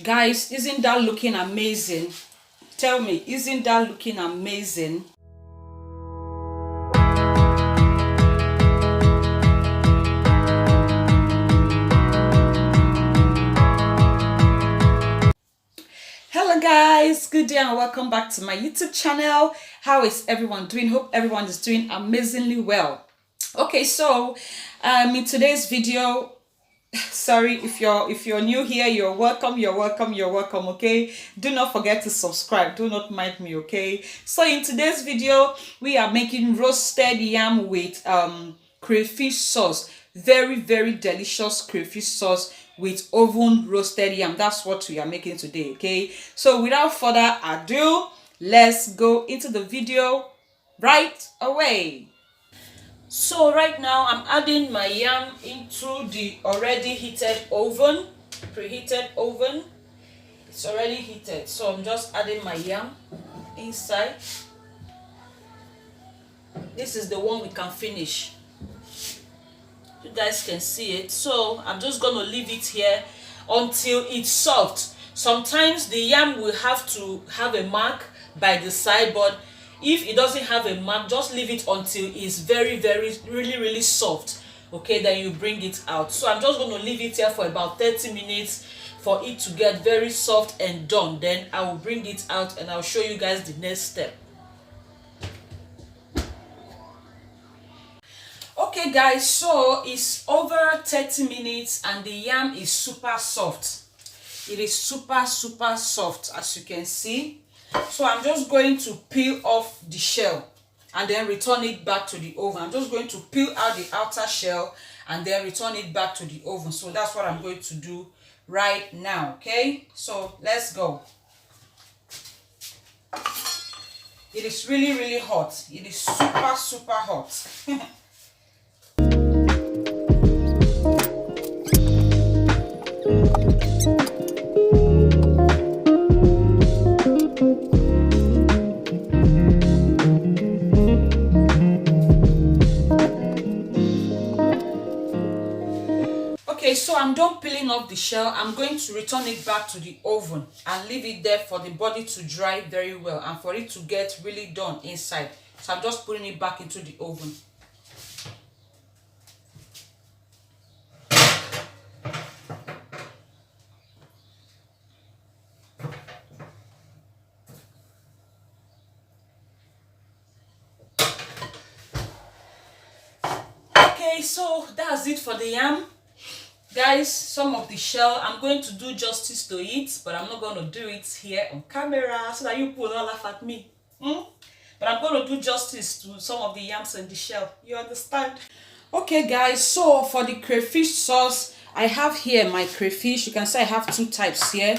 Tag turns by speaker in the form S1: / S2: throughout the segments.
S1: Guys, isn't that looking amazing? Tell me, isn't that looking amazing? Hello guys, good day and welcome back to my YouTube channel. How is everyone doing? Hope everyone is doing amazingly well. Okay, so in today's video, sorry if you're new here, you're welcome, okay? Do not forget to subscribe, do not mind me, okay? So in today's video we are making roasted yam with crayfish sauce. Very delicious crayfish sauce with oven roasted yam. That's what we are making today, okay? So without further ado, let's go into the video right away. So right now I'm adding my yam into the already heated oven, preheated oven. It's already heated, so I'm just adding my yam inside. This is the one we can finish. You guys can see it. So I'm just gonna leave it here until it's soft. Sometimes the yam will have to have a mark by the side, but if it doesn't have a mark, just leave it until it's really soft, okay? Then you bring it out. So I'm just going to leave it here for about 30 minutes for it to get very soft and done. Then I will bring it out and I'll show you guys the next step. Okay guys, so it's over 30 minutes and the yam is super soft. It is super soft, as you can see. So I'm just going to peel off the shell and then return it back to the oven. I'm just going to peel out the outer shell and then return it back to the oven. So that's what I'm going to do right now, okay? So let's go. It is really hot. It is super hot. Okay, so I'm done peeling off the shell. I'm going to return it back to the oven and leave it there for the body to dry very well and for it to get really done inside. So I'm just putting it back into the oven. Okay, so that's it for the yam. Guys, some of the shell, I'm going to do justice to it, but I'm not going to do it here on camera so that you will not laugh at me. But I'm going to do justice to some of the yams and the shell. You understand? Okay guys, so for the crayfish sauce, I have here my crayfish. You can see I have two types here.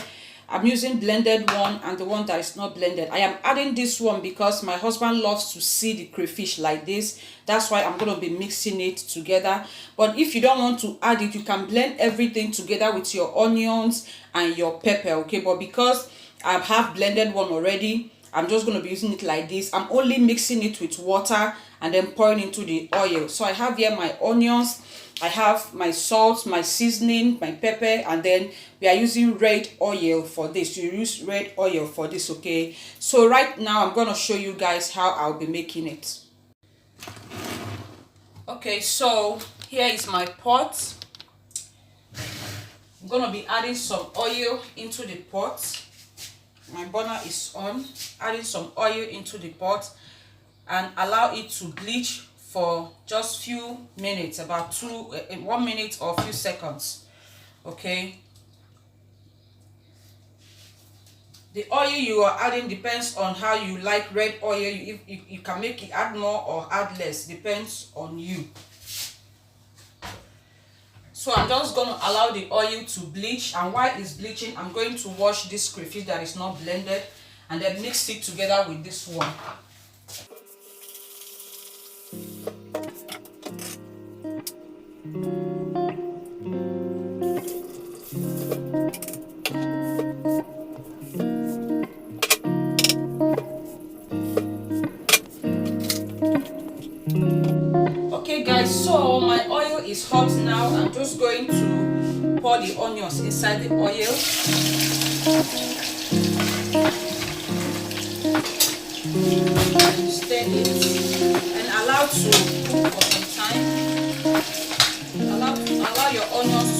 S1: I'm using blended one and the one that is not blended. I am adding this one because my husband loves to see the crayfish like this. That's why I'm going to be mixing it together. But if you don't want to add it, you can blend everything together with your onions and your pepper, okay? But because I have blended one already, I'm just going to be using it like this. I'm only mixing it with water and then pouring into the oil. So I have here my onions, I have my salt, my seasoning, my pepper, and then we are using red oil for this. You use red oil for this, okay? So right now I'm going to show you guys how I'll be making it. Okay, so here is my pot. I'm going to be adding some oil into the pot. My burner is on. Adding some oil into the pot and allow it to bleach for just few minutes, about 1 minute or few seconds, okay? The oil you are adding depends on how you like red oil. You can make it add more or add less, depends on you. So I'm just going to allow the oil to bleach, and while it's bleaching, I'm going to wash this crayfish that is not blended and then mix it together with this one. Okay guys, so my oil is hot now. I'm just going to pour the onions inside the oil. Stir it and allow to cook for some time. Allow your onions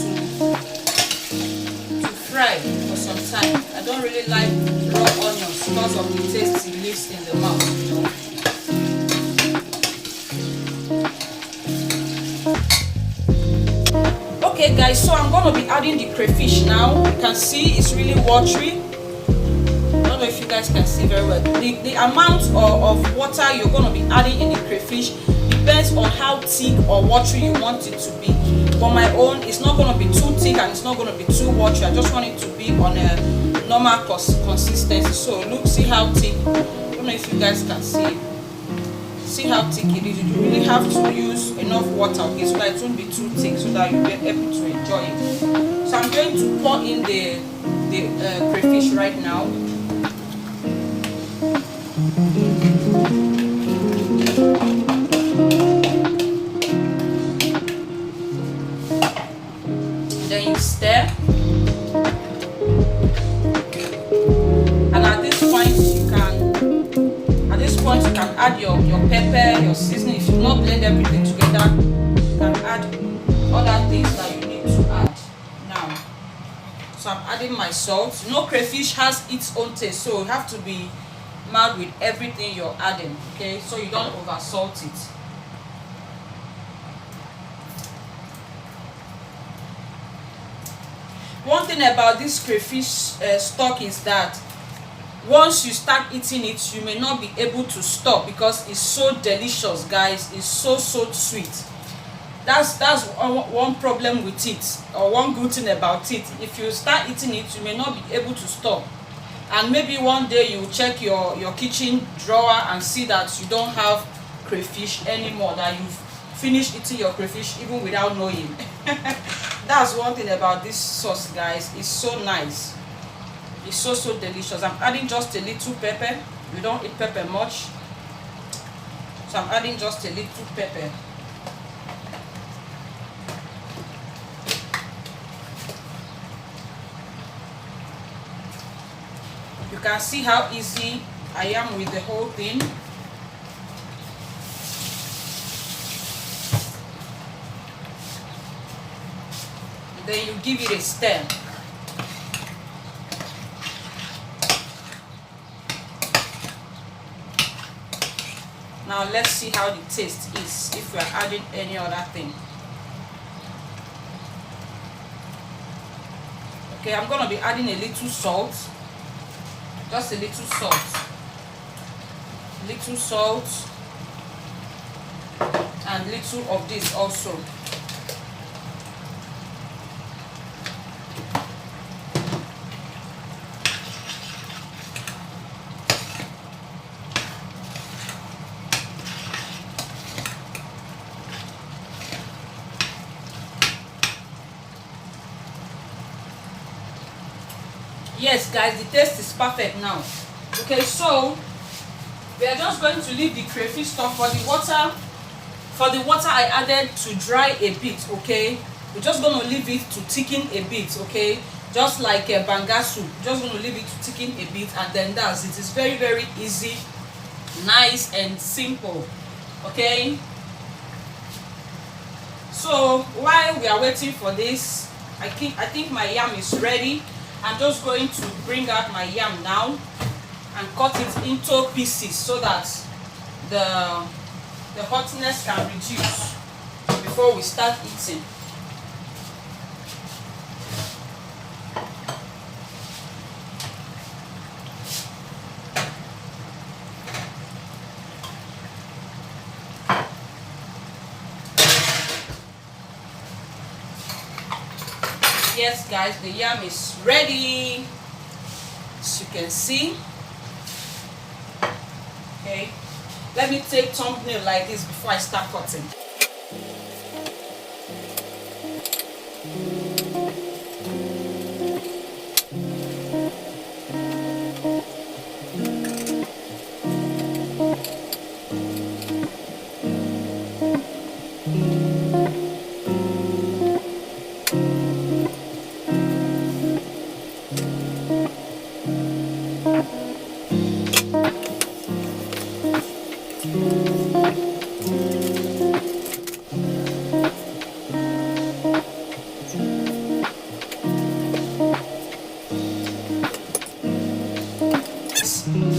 S1: to fry for some time. I don't really like raw onions because of the taste it leaves in the mouth, you know. Okay guys, so I'm going to be adding the crayfish now. You can see it's really watery. I don't know if you guys can see very well. The amount of water you're going to be adding in the crayfish depends on how thick or watery you want it to be. For my own, it's not going to be too thick and it's not going to be too watery. I just want it to be on a normal consistency. So look, see how thick. I don't know if you guys can see. See how thick it is. You really have to use enough water, okay, so that it won't be too thick, so that you'll be able to enjoy it. So I'm going to pour in the crayfish right now. Then you stir. And at this point you can add your pepper, your seasoning. If you not blend everything together, you can add other things that you need to add now. So I'm adding my salt. You know, crayfish has its own taste, so you have to be mild with everything you're adding, okay, so you don't over salt it. One thing about this crayfish stock is that once you start eating it, you may not be able to stop because it's so delicious, guys. It's so sweet. That's one problem with it, or one good thing about it. If you start eating it, you may not be able to stop, and maybe one day you check your kitchen drawer and see that you don't have crayfish anymore, that you've finished eating your crayfish even without knowing. That's one thing about this sauce, guys. It's so nice. It's so delicious. I'm adding just a little pepper. We don't eat pepper much, so I'm adding just a little pepper. You can see how easy I am with the whole thing. Then you give it a stir. Now let's see how the taste is if we are adding any other thing. Okay, I'm going to be adding a little salt. Just a little salt. Little salt. And little of this also. Yes guys, the taste is perfect now. Okay, so we are just going to leave the crayfish stock for the water I added to dry a bit. Okay, we're just going to leave it to thicken a bit. Okay, just like a banga soup, just going to leave it to thicken a bit, and then that's it. It's very easy, nice and simple. Okay, so while we are waiting for this, I think my yam is ready. I'm just going to bring out my yam now and cut it into pieces so that the hotness can reduce before we start eating. Yes guys, the yam is ready, as you can see. Okay, let me take thumbnail like this before I start cutting.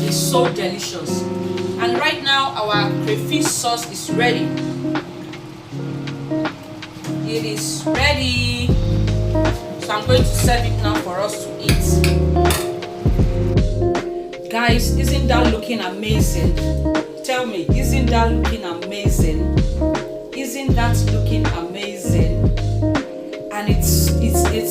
S1: It's so delicious. And right now our crayfish sauce is ready. It is ready. So I'm going to serve it now for us to eat. Guys, isn't that looking amazing? Tell me, isn't that looking amazing? Isn't that looking amazing? And it's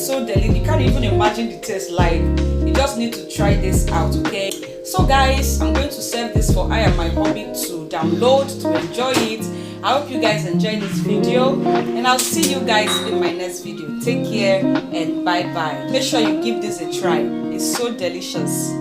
S1: so delicious. You can't even imagine the taste. Like, you just need to try this out, okay? So guys, I'm going to serve this for I and my hubby to download, to enjoy it. I hope you guys enjoyed this video, and I'll see you guys in my next video. Take care and bye bye. Make sure you give this a try. It's so delicious.